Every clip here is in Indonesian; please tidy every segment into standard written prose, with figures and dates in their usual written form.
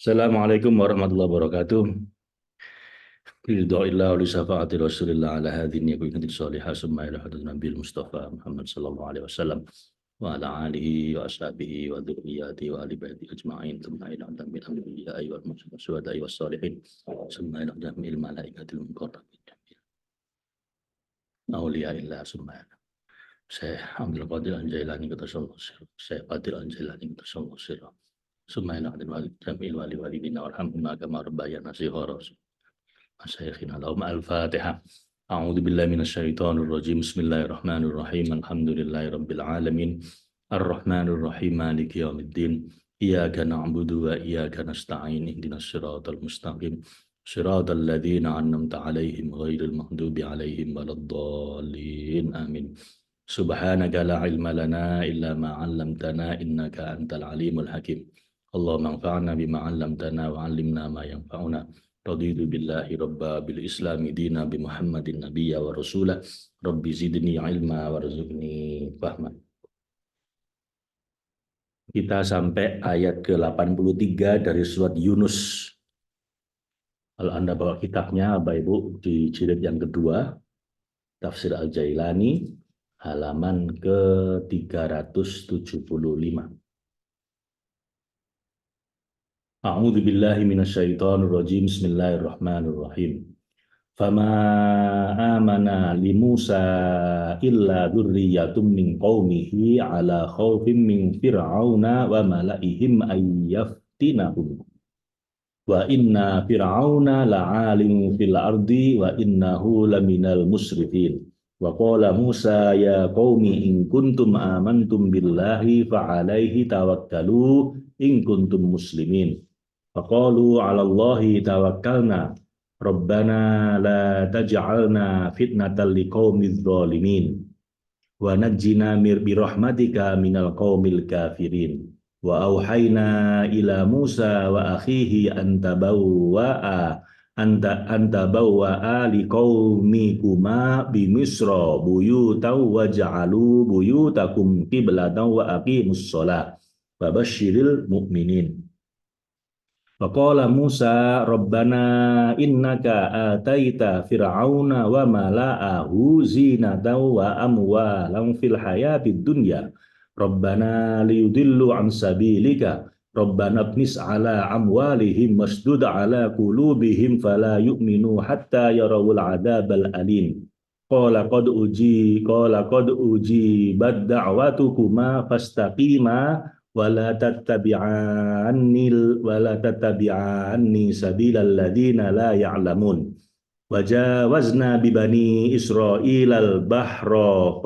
Assalamualaikum warahmatullahi wabarakatuh. Ridhoillah wa syafaati Rasulillah ala hadhin yakun salihah summa ila hadratin Nabil Mustafa Muhammad sallallahu alaihi wasallam wa ala alihi wa ashabihi wa dzurriyyati wa ali baiti ajma'in thumma ila tamil anbiya'i wal mursalin syuhada'i was salihin summa ila jamil malaikatil muqarrabin auliya illah summa ila Syekh Abdul Qadir Al-Jailani kita sallallahu Syekh Qadir Al-Jailani kita sallallahu summa ila jamil wali walidina warhamhum kama rabbayana shighara. Masyayikhina lahum al-Fatihah. A'udzu billahi minasyaitonir rajim. Bismillahirrahmanirrahim. Alhamdulillahi rabbil alamin. Arrahmanir rahim. Maliki yaumiddin. Iyyaka na'budu wa iyyaka nasta'in. Ihdinas siratal mustaqim. Siratal ladzina an'amta 'alaihim ghairil maghdubi 'alaihim waladdallin. Amin. Subhanaka la ilma lana illa ma 'allamtana innaka antal alimul hakim. Allahumma anfa'na bima 'allamtana wa 'allimna ma yanfa'una. Raditu billahi rabba bil islami dina bi Muhammadin nabiyya wa rasulah rabbi zidni ilma warzuqni fahma. Kita sampai ayat ke-83 dari surat Yunus. Kalau Anda bawa kitabnya Bapak Ibu di jilid yang kedua Tafsir Al-Jailani halaman ke-375. A'udzu billahi minasyaitonir rajim. Bismillahirrahmanirrahim. Fama amana li Musa illa dzurriyyatum min qaumihi ala khaufin min fir'auna wa malaihim ayyaftinahum. Wa inna fir'auna la'alim fil ardi wa innahu laminal musrifin. Wa qala Musa ya qaumi in kuntum amantum billahi fa 'alaihi tawakkalu in kuntum muslimin. Faqalu 'ala Allahi tawakkalna Rabbana la taj'alna fitnatan liqaumiz zalimin wa najjina bi rahmatika minal qaumil kafirin wa auhayna ila Musa wa akhihi anta bawwa'a liqaumikuma bi Misra buyutaw waj'alu buyutakum qiblatan wa aqimus shalah wa basyiril mu'minin. Faqala Musa Rabbana innaka ataita fir'auna wa mala'ahu zinatan wa amwalan fil hayatid dunya Rabbana liyudillu an sabilika Rabbana ibnis ala amwalihim wasdud ala qulubihim fala yu'minu hatta yarawul adabal alim. Qala qad ujibat da'watukuma fastaqima wala tattabi'anni sabilal ladzina la ya'lamun. Wajawazna bi bani Israilal bahra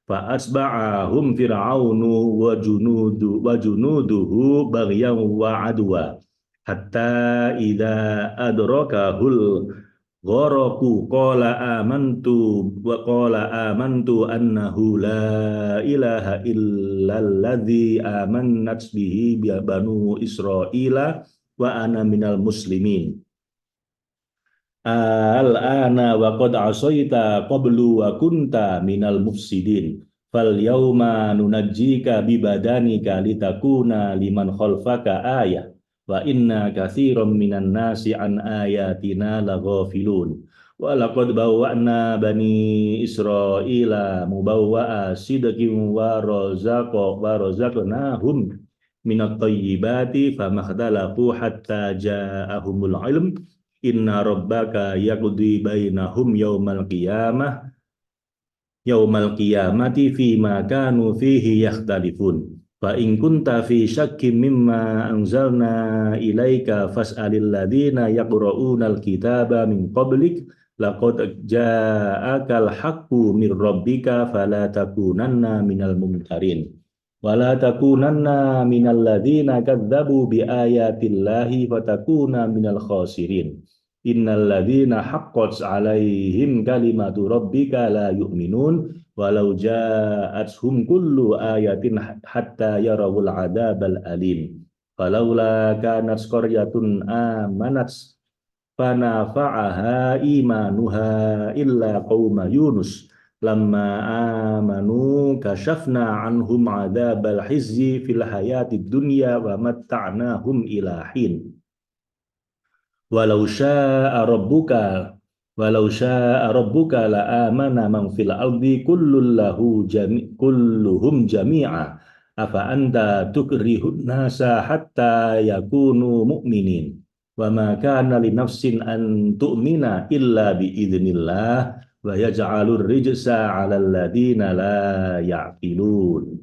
fa'asba'ahum fir'aunu wa junuduhu baghyan wa adwa hatta idza adrakahul gharaqu qala amantu annahu la ilaha illalladzi amannat bihi banu Israila wa ana minal muslimin. Al-ana wa qad asaita qablu wa kunta minal mufsidin. Fal yauma nunajjika bi badanika litakuna liman khalfaka ayah. Wa inna katsiran minan nasi an ayatina laghafilun. Wa laqad bawwa'na bani Israila mubawwa'a sidqin wa razaqnahum minat thayyibati famakhtalafu hatta ja'ahumul ilm. Inna rabbaka yaqdi bainahum yaumal qiyamati fima kanu fihi yakhtalifun. Fa in kunta fi syakkin mimma anzalna ilaika fas'alil ladzina yaqra'unal kitaba min qablik laqad ja'akal haqqu mir rabbika fala takunanna minal mumtarin wala takunanna minal ladzina kadzdzabu bi ayatillahi fatakuna minal khasirin. Innal ladzina haqqat 'alaihim kalimatu rabbika la yu'minun walau ja'atuhum kullu ayatin hatta yarawul adabal alim. Falaula kanat qaryatun amanat fanafa'aha imanuha illa qauma Yunus lamma amanu kashafna anhum adzabal khizyi fil hayatid dunya wa matta'nahum ila hin. Walau syaa rabbuka walau syaa rabbuka la amana man fil ardi kulluhum jami'a afa anta tukrihun nasa hatta yakunu mu'minin wa ma kana li nafsin an tu'mina illa bi idznillah wa yaj'alur rijsa 'alal ladzina la ya'qilun.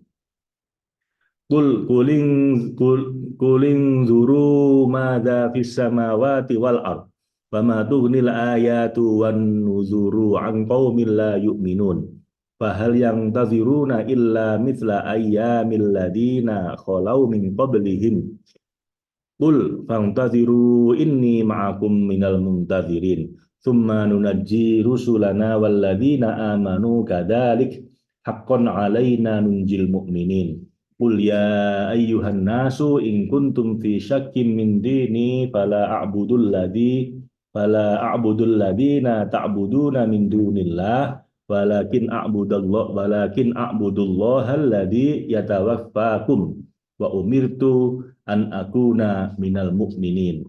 Kulin zuru madza fis samawati wal ard wa ma tughnil ayatu wan nuzuru an qaumin la yu'minun fahal yang taziruna illa mithla ayyamil ladina khalau min qablihim qul fantaziru inni ma'akum minal muntazirin thumma nunajji rusulana wal ladina amanu kadzalik haqqan 'alaina nunjil mu'minin. Qul ya ayyuhan nasu in kuntum fi syakkin min dini fala a'budul ladina ta'buduna min dunillah walakin a'budullaha alladhi yatawaffakum wa umirtu an akuna minal mu'minin.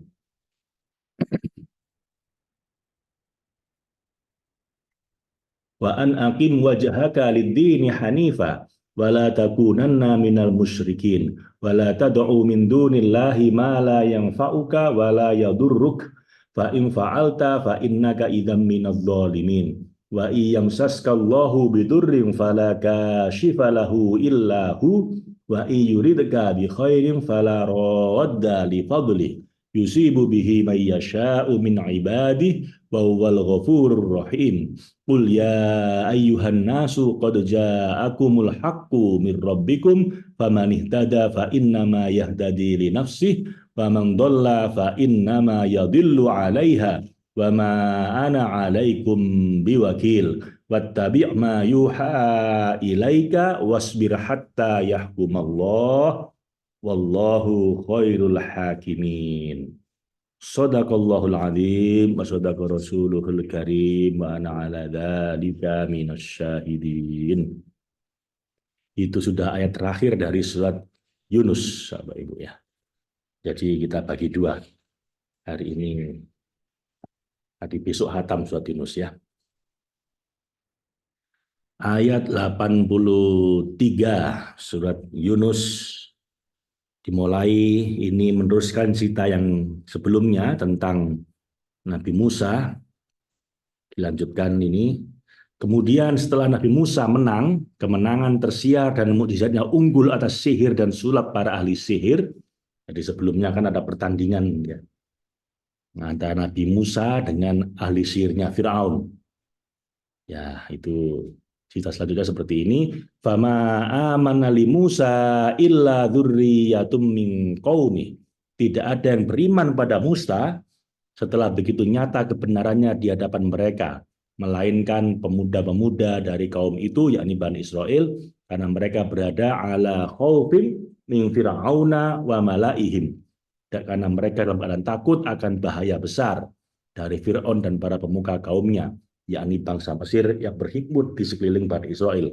Wa an aqim wajhaka lid-dini hanifa wala takunanna minal musyrikin wala tad'u min dunillahi ma la yanfa'uka wala yadurruk fa in fa'alta fa innaka idzam minadh dhalimin wa iyamsaskallahu bidurrin fala kashifa lahu illa hu wa yuridka bi khairin fala radda li fadli yusibu bihi may yasha'u min ibadihi wa huwal ghafurur rahim. Qul ya ayyuhan nasu qad ja'akumul haqqu mir rabbikum faman ihtada fa innama yahtadi li nafsihi wa man dhalla fa innama yadhillu 'alaiha wa ma ana 'alaikum biwakil wattabi' ma yuha ilaika wasbir hatta yahkumallah wallahu khairul hakimin. Shadaqallahul azim wa shadaqa rasuluhul karim wa ana ala dzalika minasyahidin. Itu sudah ayat terakhir dari surat Yunus, Bapak Ibu ya. Jadi kita bagi dua. Hari ini, hari besok hatam surat Yunus ya. Ayat 83 surat Yunus dimulai ini meneruskan cerita yang sebelumnya tentang Nabi Musa, dilanjutkan ini. Kemudian setelah Nabi Musa menang, kemenangan tersiar dan mukjizatnya unggul atas sihir dan sulap para ahli sihir. Jadi sebelumnya kan ada pertandingan ya, antara Nabi Musa dengan ahli sihirnya Fir'aun. Ya, itu cerita selanjutnya seperti ini. Fama amana li Musa illa dzurriyyatum min qaumi. Tidak ada yang beriman pada Musa setelah begitu nyata kebenarannya di hadapan mereka, melainkan pemuda-pemuda dari kaum itu, yakni Bani Israel, karena mereka berada ala khaufin min fir'auna wa malaihim. Dan karena mereka dalam keadaan takut akan bahaya besar dari Fir'aun dan para pemuka kaumnya, yakni bangsa Mesir yang berhikmut di sekeliling Bani Israel.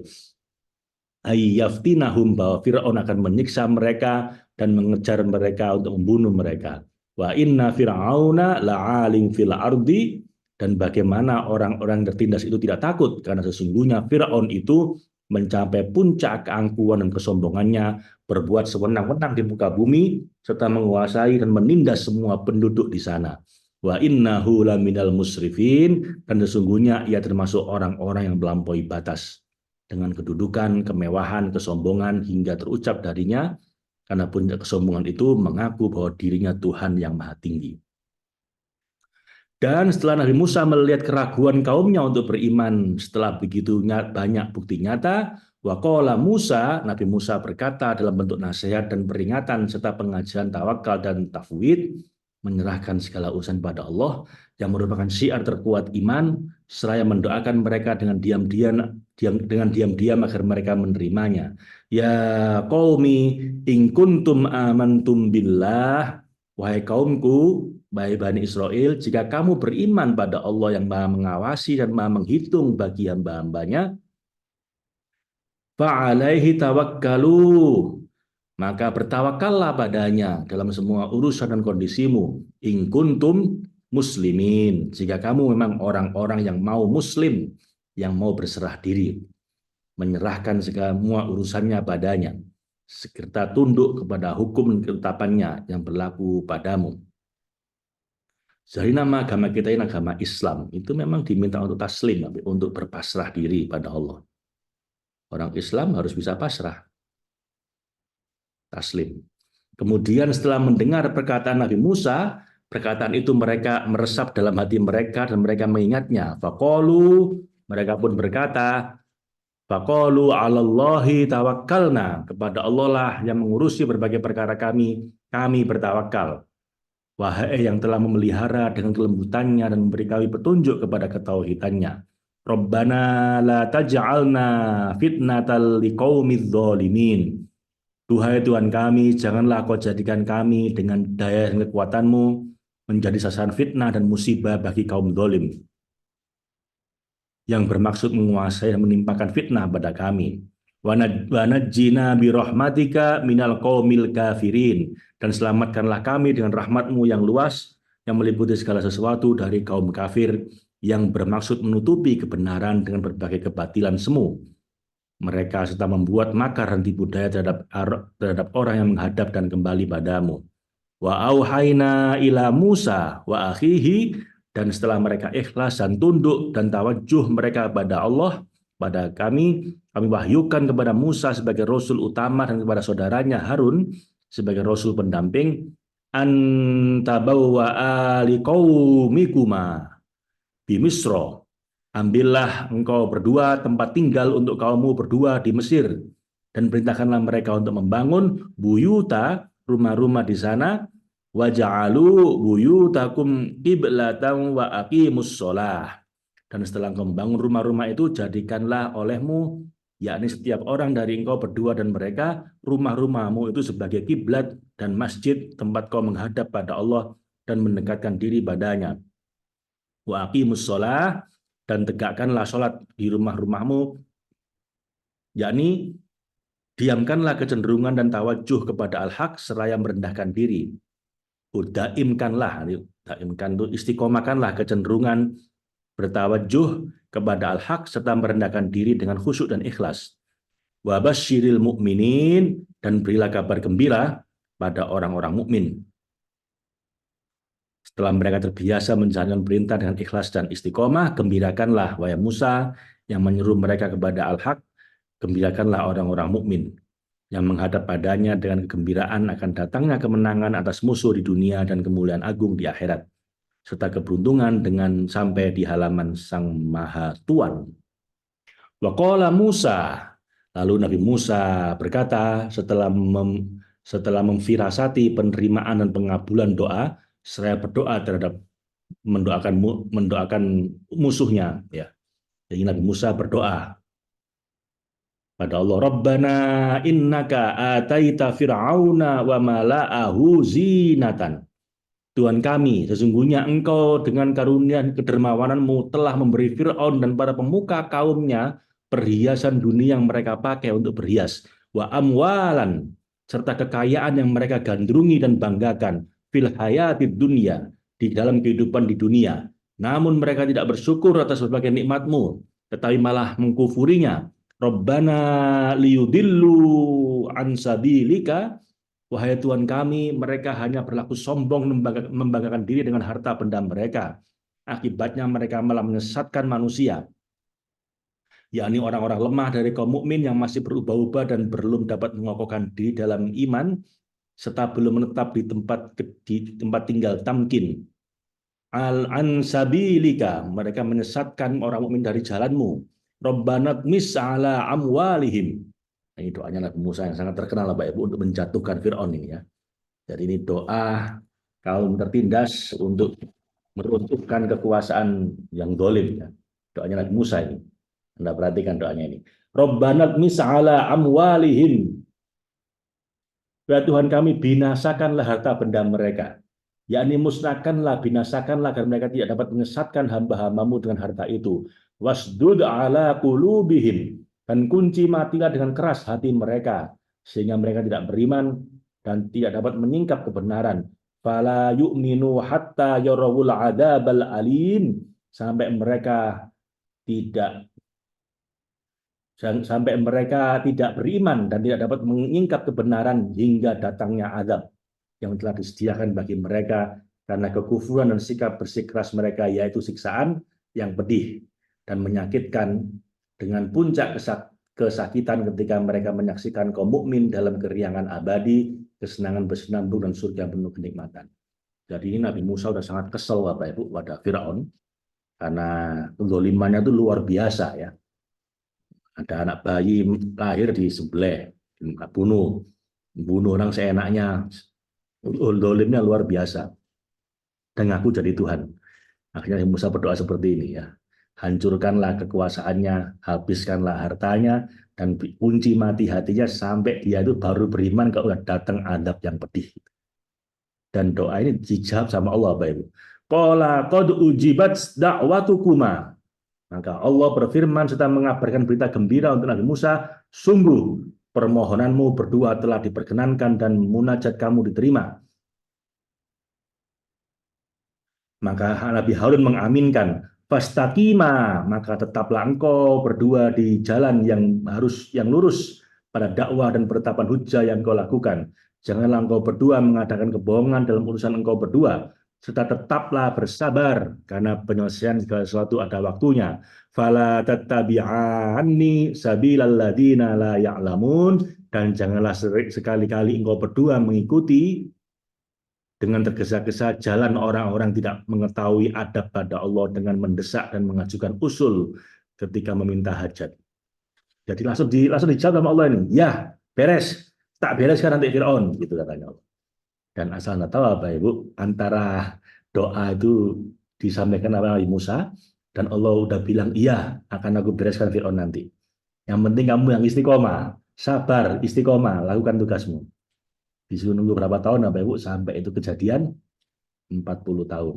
Ayyaftinahum, bahwa Fir'aun akan menyiksa mereka dan mengejar mereka untuk membunuh mereka. Wa inna fir'auna la'alim fil ardi, dan bagaimana orang-orang tertindas itu tidak takut karena sesungguhnya Fir'aun itu mencapai puncak keangkuhan dan kesombongannya, berbuat sewenang-wenang di muka bumi serta menguasai dan menindas semua penduduk di sana. Wa innahu laminal musrifin, dan sesungguhnya ia termasuk orang-orang yang melampaui batas dengan kedudukan, kemewahan, kesombongan hingga terucap darinya karena puncak kesombongan itu mengaku bahwa dirinya Tuhan yang Maha Tinggi. Dan setelah Nabi Musa melihat keraguan kaumnya untuk beriman setelah begitu banyak bukti nyata, waqala Musa, Nabi Musa berkata dalam bentuk nasihat dan peringatan serta pengajaran tawakal dan tafwid, menyerahkan segala urusan pada Allah yang merupakan syiar terkuat iman, seraya mendoakan mereka dengan diam-diam agar mereka menerimanya. Ya qaumi in kuntum amantum billah, wahai kaumku, wahai Bani Israel, jika kamu beriman pada Allah yang Maha mengawasi dan Maha menghitung bagi hamba-hambanya, Fa'alaihi tawakkalu. Maka bertawakallah padanya dalam semua urusan dan kondisimu. In kuntum muslimin. Jika kamu memang orang-orang yang mau muslim, yang mau berserah diri, menyerahkan semua urusannya padanya, serta tunduk kepada hukum dan ketetapannya yang berlaku padamu. Jadi nama agama kita ini agama Islam, itu memang diminta untuk taslim, untuk berpasrah diri pada Allah. Orang Islam harus bisa pasrah, taslim. Kemudian setelah mendengar perkataan Nabi Musa, perkataan itu mereka meresap dalam hati mereka dan mereka mengingatnya. Faqalu, mereka pun berkata, faqalu 'alallahi tawakkalna, kepada Allah lah yang mengurusi berbagai perkara kami bertawakal. Wahai yang telah memelihara dengan kelembutannya dan memberi kami petunjuk kepada ketauhidannya. Rabbana la taj'alna fitnatal liqaumiz zalimin. Duhai Tuhan kami, janganlah kau jadikan kami dengan daya dan kekuatanmu menjadi sasaran fitnah dan musibah bagi kaum zalim yang bermaksud menguasai dan menimpakan fitnah pada kami. Wa najjina bi rahmatika minal qaumil kafirin, dan selamatkanlah kami dengan rahmatmu yang luas yang meliputi segala sesuatu dari kaum kafir yang bermaksud menutupi kebenaran dengan berbagai kebatilan semu. Mereka serta membuat makar dan tipu daya terhadap orang yang menghadap dan kembali padamu. Wa auhayna ila Musa wa akhihi, dan setelah mereka ikhlas dan tunduk dan tawajuh mereka kepada Allah, pada kami wahyukan kepada Musa sebagai rasul utama dan kepada saudaranya Harun sebagai rasul pendamping, antabawwa liqaumikuma bi Misra. Ambillah engkau berdua tempat tinggal untuk kaummu berdua di Mesir, dan perintahkanlah mereka untuk membangun buyuta, rumah-rumah di sana, waja'alu buyutakum qiblatan wa aqimus shalah. Dan setelah engkau membangun rumah-rumah itu, jadikanlah olehmu, yakni setiap orang dari engkau berdua dan mereka, rumah-rumahmu itu sebagai kiblat dan masjid tempat kau menghadap pada Allah dan mendekatkan diri padanya. Wa aqimus shalah, dan tegakkanlah sholat di rumah-rumahmu, yakni diamkanlah kecenderungan dan tawajuh kepada al-haq seraya merendahkan diri. Daimkanlah, daimkan itu istiqomahkanlah kecenderungan bertawajuh kepada al-haq serta merendahkan diri dengan khusyuk dan ikhlas. Wa basyiril mu'minin, dan berilah kabar gembira pada orang-orang mukmin. Setelah mereka terbiasa menjalankan perintah dengan ikhlas dan istiqomah, gembirakanlah wahai Musa yang menyeru mereka kepada al-haq, gembirakanlah orang-orang mukmin yang menghadap padanya dengan kegembiraan akan datangnya kemenangan atas musuh di dunia dan kemuliaan agung di akhirat, serta keberuntungan dengan sampai di halaman Sang Maha Tuan. Wa qala Musa, lalu Nabi Musa berkata setelah memfirasati penerimaan dan pengabulan doa, seraya berdoa terhadap mendoakan musuhnya, ya. Jadi Nabi Musa berdoa pada Allah, Rabbana innaka ataita fir'auna wa mala'ahu zinatan. Tuhan kami, sesungguhnya engkau dengan karunia dan kedermawananmu telah memberi Fir'aun dan para pemuka kaumnya perhiasan dunia yang mereka pakai untuk berhias. Wa amwalan, serta kekayaan yang mereka gandrungi dan banggakan. Fil hayatid dunia, di dalam kehidupan di dunia. Namun mereka tidak bersyukur atas berbagai nikmatmu, tetapi malah mengkufurinya. Rabbana liyudillu an sabilika, wahai Tuhan kami, mereka hanya berlaku sombong membanggakan diri dengan harta benda mereka. Akibatnya mereka malah menyesatkan manusia, yakni orang-orang lemah dari kaum mukmin yang masih berubah-ubah dan belum dapat mengokohkan diri dalam iman, serta belum menetap di tempat tinggal tamkin. Al-ansabilika, mereka menyesatkan orang mukmin dari jalanmu. Rabbana tmis ala amwalihim. Ini doanya Nabi Musa yang sangat terkenal Bapak Ibu untuk menjatuhkan Fir'aun ini, ya. Jadi ini doa kaum tertindas untuk meruntuhkan kekuasaan yang dolim, ya. Doanya Nabi Musa ini. Anda perhatikan doanya ini. Rabbana tmis ala amwalihim. Ya Tuhan kami, binasakanlah harta benda mereka, yakni musnahkanlah, binasakanlah agar mereka tidak dapat menyesatkan hamba-hambamu dengan harta itu. Wasdud ala qulubihim, dan kunci matilah dengan keras hati mereka sehingga mereka tidak beriman dan tidak dapat menyingkap kebenaran. Fala yu'minu hatta yarawul adzabal alim, sampai mereka tidak sampai mereka tidak beriman dan tidak dapat menyingkap kebenaran hingga datangnya azab yang telah disediakan bagi mereka karena kekufuran dan sikap bersikeras mereka, yaitu siksaan yang pedih dan menyakitkan dengan puncak kesakitan ketika mereka menyaksikan kaum mukmin dalam keriangan abadi, kesenangan bersenandung dan surga penuh kenikmatan. Jadi ini Nabi Musa sudah sangat kesel Bapak Ibu pada Firaun karena kezalimannya itu luar biasa ya. Ada anak bayi lahir di sebelah, bunuh orang seenaknya, zalimnya luar biasa. Dan ngaku jadi Tuhan. Akhirnya Musa berdoa seperti ini ya. Hancurkanlah kekuasaannya, habiskanlah hartanya, dan kunci mati hatinya sampai dia itu baru beriman kalau datang adab yang pedih. Dan doa ini dijawab sama Allah, Bapak Ibu. Qala qad ujibat da'watukuma. Maka Allah berfirman serta mengabarkan berita gembira untuk Nabi Musa, sungguh permohonanmu berdua telah diperkenankan dan munajat kamu diterima. Maka Nabi Harun mengaminkan, fastaqima, maka tetaplah engkau berdua di jalan yang lurus pada dakwah dan penetapan hujjah yang kau lakukan. Janganlah engkau berdua mengadakan kebohongan dalam urusan engkau berdua, serta tetaplah bersabar karena penyelesaian segala sesuatu ada waktunya. Fala tattabi'anni sabilal ladzina la ya'lamun, dan janganlah sekali-kali engkau berdua mengikuti dengan tergesa-gesa jalan orang-orang tidak mengetahui adab pada Allah dengan mendesak dan mengajukan usul ketika meminta hajat. Jadi langsung dijawab sama Allah ini, ya beres, tak bereskan nanti Fir'aun, gitu katanya Allah. Dan asal nggak tahu Bapak Ibu, antara doa itu disampaikan oleh Nabi Musa dan Allah udah bilang iya akan aku bereskan Fir'aun nanti. Yang penting kamu yang istiqomah, sabar, istiqomah, lakukan tugasmu. Disuruh nunggu berapa tahun Bapak Ibu sampai itu kejadian 40 tahun.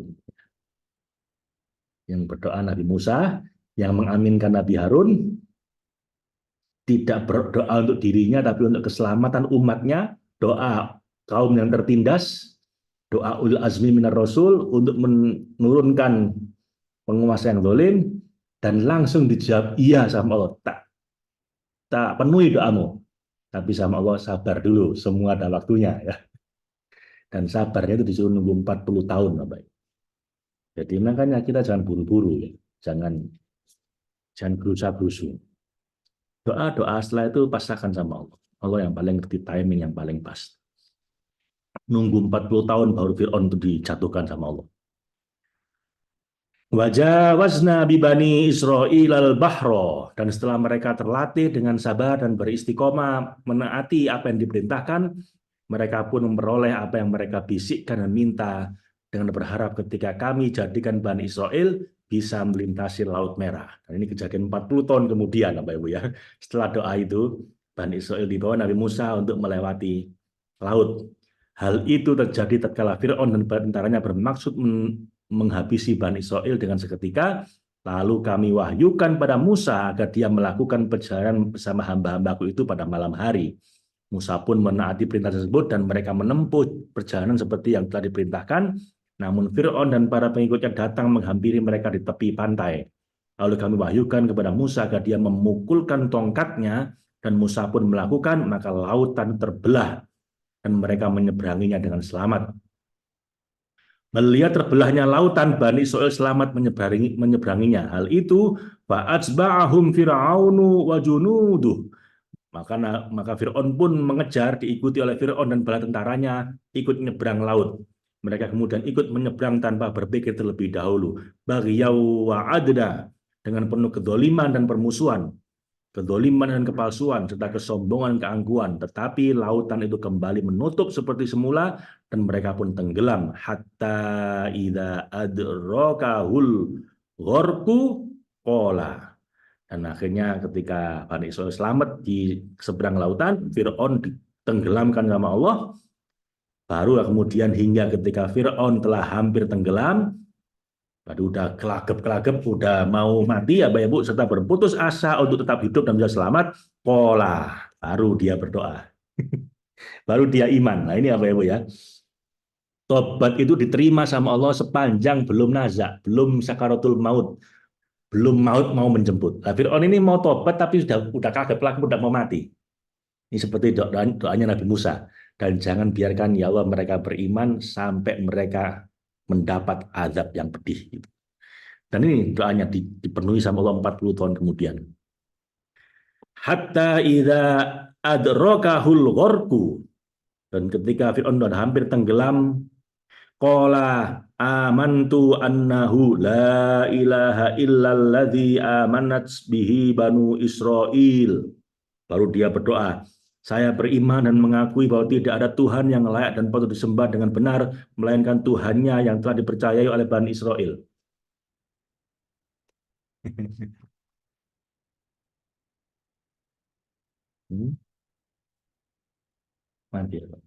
Yang berdoa Nabi Musa, yang mengaminkan Nabi Harun, tidak berdoa untuk dirinya tapi untuk keselamatan umatnya, doa kaum yang tertindas, doa ulul azmi minar rasul untuk menurunkan penguasa yang zalim, dan langsung dijawab iya sama Allah, tak penuhi doamu, tapi sama Allah sabar dulu, semua ada waktunya ya. Dan sabarnya itu disuruh nunggu 40 tahun Bapak. Jadi makanya kita jangan buru-buru ya, jangan berusaha-berusaha. Doa setelah itu pasrahkan sama Allah. Allah yang paling ngerti timing yang paling pas. Nunggu 40 tahun baru Fir'aun itu dijatuhkan sama Allah. Wajawazna bibani Israil al-bahro, dan setelah mereka terlatih dengan sabar dan beristiqomah menaati apa yang diperintahkan, mereka pun memperoleh apa yang mereka bisikkan dan minta dengan berharap ketika kami jadikan Bani Israel bisa melintasi Laut Merah. Dan ini kejadian 40 tahun kemudian, Bapak Ibu ya. Setelah doa itu, Bani Israel dibawa Nabi Musa untuk melewati laut. Hal itu terjadi tatkala Fir'aun dan tentaranya bermaksud menghabisi Bani Israel dengan seketika. Lalu kami wahyukan pada Musa agar dia melakukan perjalanan bersama hamba-hambaku itu pada malam hari. Musa pun menaati perintah tersebut dan mereka menempuh perjalanan seperti yang telah diperintahkan. Namun Fir'aun dan para pengikutnya datang menghampiri mereka di tepi pantai. Lalu kami wahyukan kepada Musa agar dia memukulkan tongkatnya, dan Musa pun melakukan, maka lautan terbelah dan mereka menyeberanginya dengan selamat. Melihat terbelahnya lautan, Bani Israil selamat menyeberanginya. Hal itu fa'atsba'ahum fir'aunu wa junuduh. Maka Fir'aun pun mengejar, diikuti oleh Fir'aun dan bala tentaranya, ikut menyeberang laut. Mereka kemudian ikut menyeberang tanpa berpikir terlebih dahulu. Baghyaw wa adna, dengan penuh kedoliman dan permusuhan, kedoliman dan kepalsuan, serta kesombongan, keangkuhan. Tetapi lautan itu kembali menutup seperti semula, dan mereka pun tenggelam. Hatta idza adrakahul gharqu qala. Dan akhirnya ketika Bani Israil selamat di seberang lautan, Fir'aun ditenggelamkan sama Allah. Baru kemudian hingga ketika Fir'aun telah hampir tenggelam, Baru udah kelagep-kelagep, udah mau mati ya Bapak Ibu, serta berputus asa untuk tetap hidup dan bisa selamat, pola, baru dia berdoa. Baru dia iman. Nah ini ya Bapak Ibu ya. Tobat itu diterima sama Allah sepanjang belum nazak, belum sakaratul maut, belum maut mau menjemput. Nah, Fir'aun ini mau tobat tapi sudah kaget pelaku udah mau mati. Ini seperti doanya Nabi Musa. Dan jangan biarkan ya Allah mereka beriman sampai mereka mendapat azab yang pedih. Gitu. Dan ini doanya dipenuhi sama Allah 40 tahun kemudian. Hatta idza adrokahul ghorku. Dan ketika Fir'aun sudah hampir tenggelam, qala amantu annahu la ilaha illalladzi amanat bihi banu Israel. Lalu dia berdoa, saya beriman dan mengakui bahwa tidak ada Tuhan yang layak dan patut disembah dengan benar, melainkan Tuhannya yang telah dipercayai oleh Bani Israel. Mati ya, Pak.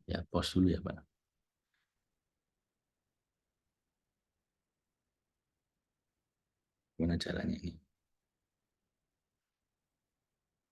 Ya, pos dulu ya, Pak. Gimana caranya ini?